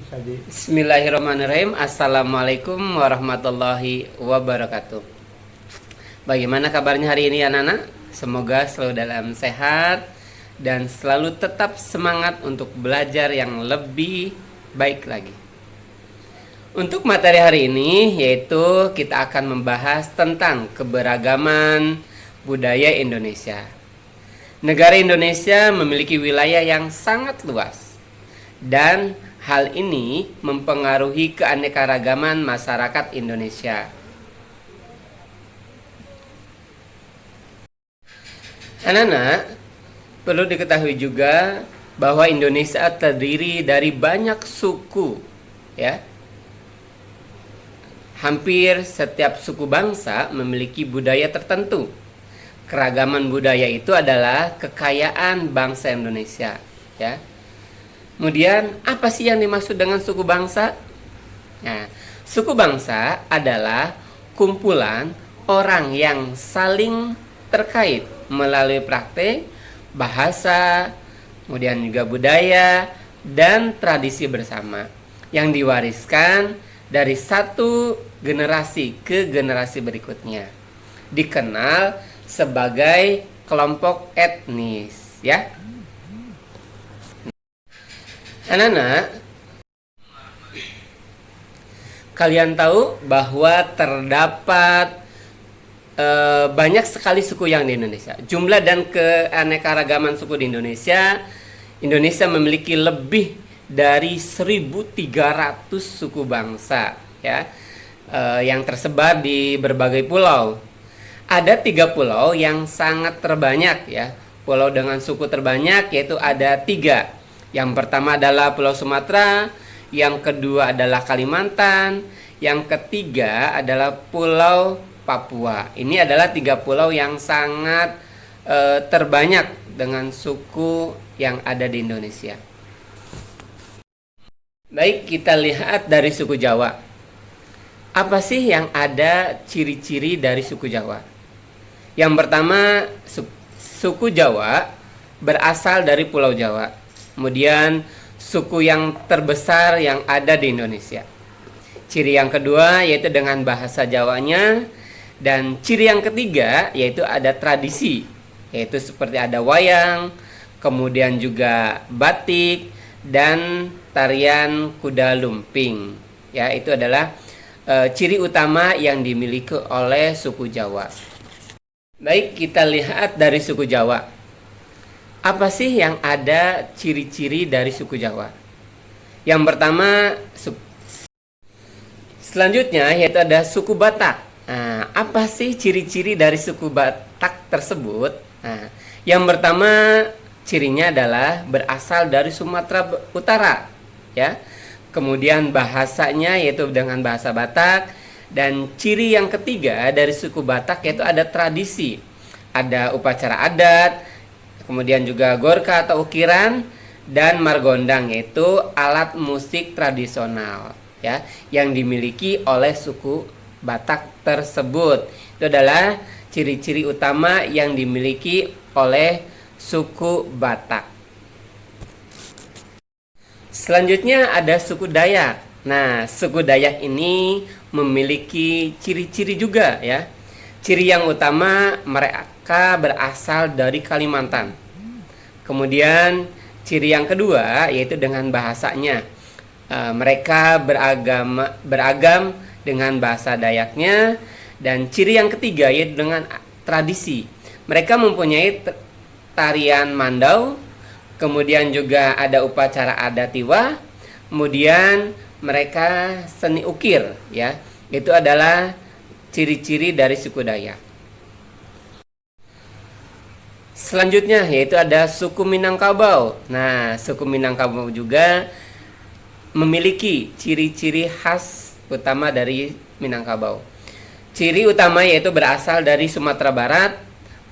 Bismillahirrahmanirrahim. Assalamualaikum warahmatullahi wabarakatuh. Bagaimana kabarnya hari ini anak-anak? Semoga selalu dalam sehat dan selalu tetap semangat untuk belajar yang lebih baik lagi. Untuk materi hari ini yaitu kita akan membahas tentang keberagaman budaya Indonesia. Negara Indonesia memiliki wilayah yang sangat luas dan hal ini mempengaruhi keanekaragaman masyarakat Indonesia. Anak-anak, perlu diketahui juga bahwa Indonesia terdiri dari banyak suku, ya. Hampir setiap suku bangsa memiliki budaya tertentu. Keragaman budaya itu adalah kekayaan bangsa Indonesia, ya. Kemudian, apa sih yang dimaksud dengan suku bangsa? Nah, suku bangsa adalah kumpulan orang yang saling terkait melalui praktik, bahasa, kemudian juga budaya, dan tradisi bersama yang diwariskan dari satu generasi ke generasi berikutnya. Dikenal sebagai kelompok etnis, ya. Anak-anak, kalian tahu bahwa terdapat banyak sekali suku yang di Indonesia. Jumlah dan keanekaragaman suku di Indonesia memiliki lebih dari 1.300 suku bangsa, ya, yang tersebar di berbagai pulau. Ada 3 pulau yang sangat terbanyak, ya. Pulau dengan suku terbanyak yaitu ada 3. Yang pertama adalah Pulau Sumatera, yang kedua adalah Kalimantan, yang ketiga adalah Pulau Papua. Ini adalah 3 pulau yang sangat terbanyak dengan suku yang ada di Indonesia. Baik, kita lihat dari suku Jawa. Apa sih yang ada ciri-ciri dari suku Jawa? Yang pertama, suku Jawa berasal dari Pulau Jawa. Kemudian suku yang terbesar yang ada di Indonesia. Ciri yang kedua yaitu dengan bahasa Jawanya. Dan ciri yang ketiga yaitu ada tradisi, yaitu seperti ada wayang, kemudian juga batik, dan tarian kuda lumping. Ya, itu adalah ciri utama yang dimiliki oleh suku Jawa. Baik, kita lihat dari suku Jawa. Apa sih yang ada ciri-ciri dari suku Jawa? Yang pertama, selanjutnya yaitu ada suku Batak. Nah, apa sih ciri-ciri dari suku Batak tersebut? Nah, yang pertama cirinya adalah berasal dari Sumatera Utara, ya. Kemudian bahasanya yaitu dengan bahasa Batak, dan ciri yang ketiga dari suku Batak yaitu ada tradisi. Ada upacara adat, kemudian juga gorka atau ukiran, dan margondang yaitu alat musik tradisional, ya, yang dimiliki oleh suku Batak tersebut. Itu adalah ciri-ciri utama yang dimiliki oleh suku Batak. Selanjutnya ada suku Dayak. Nah, suku Dayak ini memiliki ciri-ciri juga, ya. Ciri yang utama mereka berasal dari Kalimantan. Kemudian ciri yang kedua yaitu dengan bahasanya. Mereka beragam dengan bahasa Dayaknya. Dan ciri yang ketiga yaitu dengan tradisi. Mereka mempunyai tarian mandau, kemudian juga ada upacara adat tiwa, kemudian mereka seni ukir, ya. Itu adalah ciri-ciri dari suku Dayak. Selanjutnya yaitu ada suku Minangkabau. Nah, suku Minangkabau juga memiliki ciri-ciri khas utama dari Minangkabau. Ciri utama yaitu berasal dari Sumatera Barat,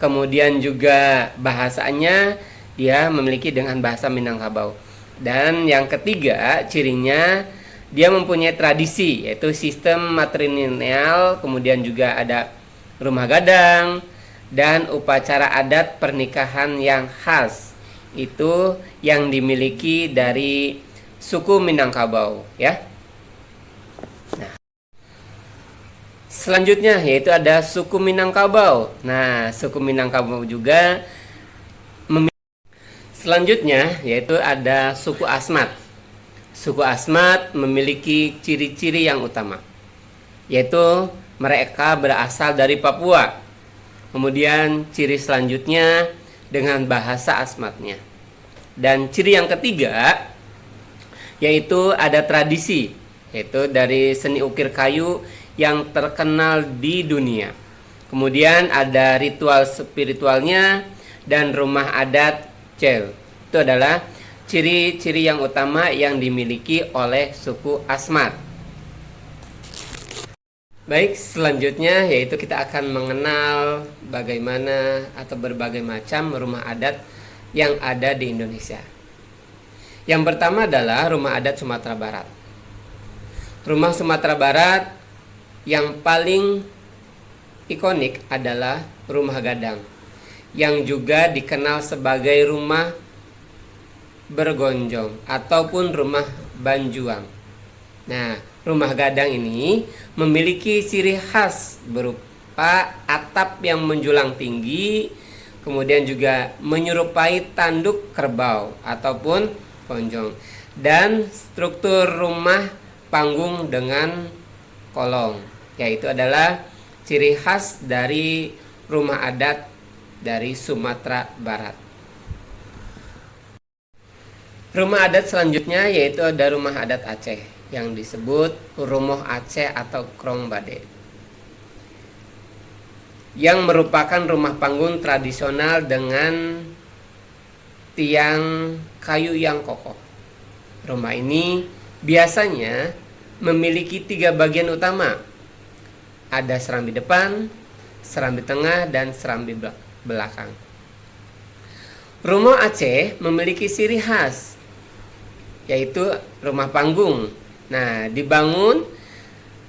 kemudian juga bahasanya dia memiliki dengan bahasa Minangkabau. Dan yang ketiga cirinya dia mempunyai tradisi yaitu sistem matrilineal, kemudian juga ada rumah gadang dan upacara adat pernikahan yang khas. Itu yang dimiliki dari suku Minangkabau ya. Nah, selanjutnya yaitu ada suku Minangkabau. Nah, suku Minangkabau juga selanjutnya yaitu ada suku Asmat. Suku Asmat memiliki ciri-ciri yang utama, yaitu mereka berasal dari Papua. Kemudian ciri selanjutnya dengan bahasa Asmatnya. Dan ciri yang ketiga yaitu ada tradisi, yaitu dari seni ukir kayu yang terkenal di dunia. Kemudian ada ritual spiritualnya dan rumah adat Cel. Itu adalah ciri-ciri yang utama yang dimiliki oleh suku Asmat. Baik, selanjutnya yaitu kita akan mengenal bagaimana atau berbagai macam rumah adat yang ada di Indonesia. Yang pertama adalah rumah adat Sumatera Barat. Rumah Sumatera Barat yang paling ikonik adalah rumah gadang, yang juga dikenal sebagai rumah bergonjong ataupun rumah banjuang. Nah, rumah gadang ini memiliki ciri khas berupa atap yang menjulang tinggi, kemudian juga menyerupai tanduk kerbau ataupun konjong, dan struktur rumah panggung dengan kolong, yaitu adalah ciri khas dari rumah adat dari Sumatera Barat. Rumah adat selanjutnya yaitu ada rumah adat Aceh yang disebut Rumoh Aceh atau Krong Bade, yang merupakan rumah panggung tradisional dengan tiang kayu yang kokoh. Rumah ini biasanya memiliki 3 bagian utama. Ada serambi depan, serambi tengah, dan serambi belakang. Rumoh Aceh memiliki ciri khas, yaitu rumah panggung. Nah, dibangun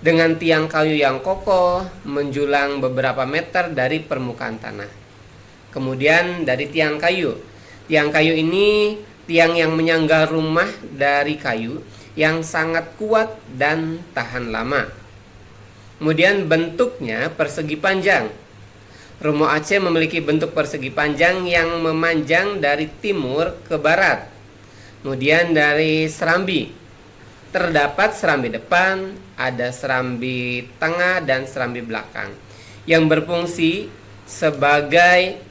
dengan tiang kayu yang kokoh menjulang beberapa meter dari permukaan tanah. Kemudian dari tiang kayu ini tiang yang menyangga rumah dari kayu yang sangat kuat dan tahan lama. Kemudian bentuknya persegi panjang. Rumoh Aceh memiliki bentuk persegi panjang yang memanjang dari timur ke barat. Kemudian dari serambi, terdapat serambi depan, ada serambi tengah, dan serambi belakang yang berfungsi sebagai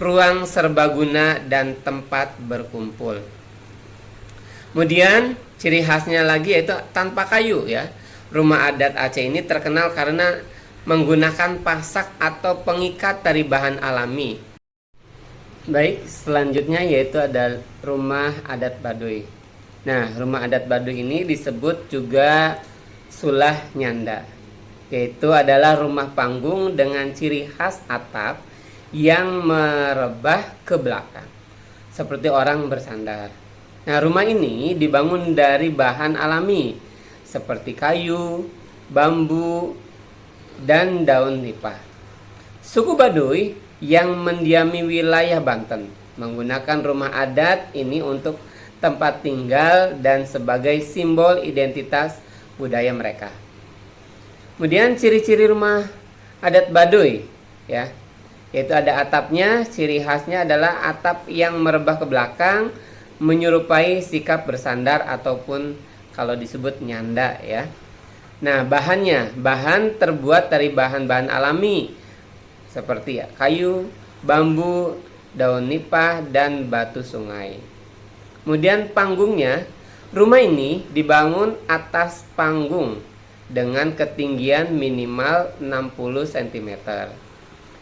ruang serbaguna dan tempat berkumpul. Kemudian ciri khasnya lagi yaitu tanpa kayu ya. Rumah adat Aceh ini terkenal karena menggunakan pasak atau pengikat dari bahan alami. Baik, selanjutnya yaitu ada rumah adat Baduy. Nah, rumah adat Baduy ini disebut juga Sulah Nyanda, yaitu adalah rumah panggung dengan ciri khas atap yang merebah ke belakang seperti orang bersandar. Nah, rumah ini dibangun dari bahan alami seperti kayu, bambu, dan daun nipah. Suku Baduy yang mendiami wilayah Banten menggunakan rumah adat ini untuk tempat tinggal dan sebagai simbol identitas budaya mereka. Kemudian ciri-ciri rumah adat Baduy ya, yaitu ada atapnya. Ciri khasnya adalah atap yang merebah ke belakang menyerupai sikap bersandar ataupun kalau disebut nyanda ya. Nah, bahan terbuat dari bahan-bahan alami seperti kayu, bambu, daun nipah, dan batu sungai. Kemudian panggungnya, rumah ini dibangun atas panggung dengan ketinggian minimal 60 cm.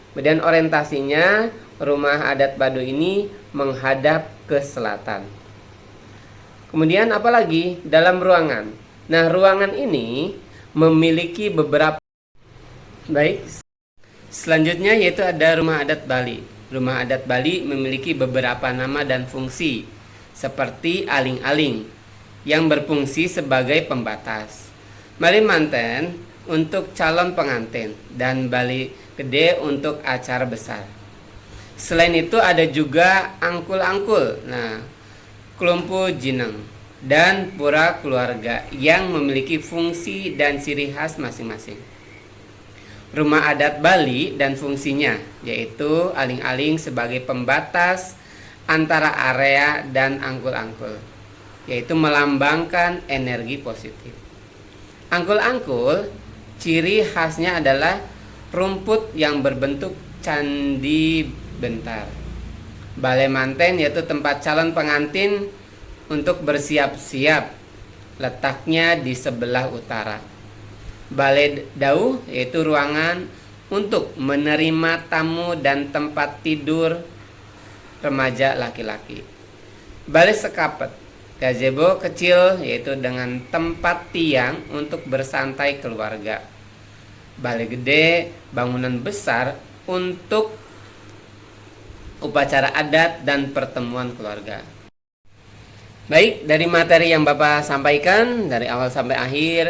Kemudian orientasinya, rumah adat Baduy ini menghadap ke selatan. Kemudian apalagi dalam ruangan. Nah, ruangan ini memiliki beberapa. Baik, selanjutnya yaitu ada rumah adat Bali. Rumah adat Bali memiliki beberapa nama dan fungsi seperti aling-aling yang berfungsi sebagai pembatas, Bali manten untuk calon pengantin, dan Bali gede untuk acara besar. Selain itu ada juga angkul-angkul. Nah, kelumpu jineng dan pura keluarga yang memiliki fungsi dan ciri khas masing-masing. Rumah adat Bali dan fungsinya yaitu aling-aling sebagai pembatas antara area dan angkul-angkul, yaitu melambangkan energi positif. Angkul-angkul ciri khasnya adalah rumput yang berbentuk candi bentar. Balai manten yaitu tempat calon pengantin untuk bersiap-siap, letaknya di sebelah utara. Balai dauh yaitu ruangan untuk menerima tamu dan tempat tidur remaja laki-laki. Balai sekapet, gazebo kecil yaitu dengan tempat tiang untuk bersantai keluarga. Balai gede, bangunan besar untuk upacara adat dan pertemuan keluarga. Baik, dari materi yang Bapak sampaikan dari awal sampai akhir,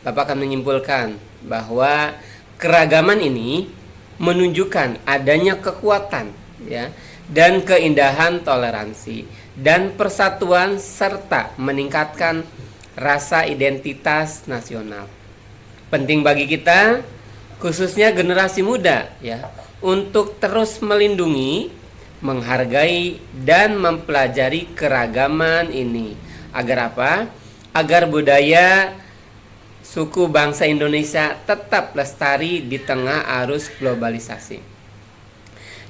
Bapak akan menyimpulkan bahwa keragaman ini menunjukkan adanya kekuatan ya dan keindahan toleransi dan persatuan serta meningkatkan rasa identitas nasional. Penting bagi kita khususnya generasi muda ya untuk terus melindungi, menghargai dan mempelajari keragaman ini. Agar apa? Agar budaya suku bangsa Indonesia tetap lestari di tengah arus globalisasi.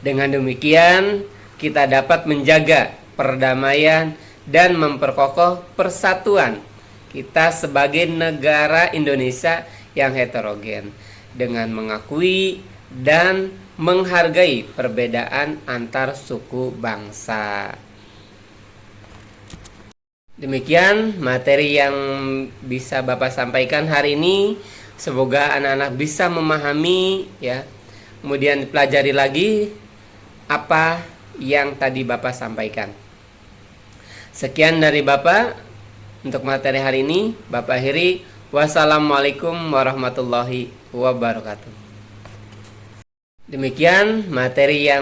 Dengan demikian, kita dapat menjaga perdamaian dan memperkokoh persatuan kita sebagai negara Indonesia yang heterogen dengan mengakui dan menghargai perbedaan antar suku bangsa. Demikian materi yang bisa Bapak sampaikan hari ini. Semoga anak-anak bisa memahami ya. Kemudian pelajari lagi apa yang tadi Bapak sampaikan. Sekian dari Bapak untuk materi hari ini. Bapak akhiri. Wassalamualaikum warahmatullahi wabarakatuh. Demikian materi yang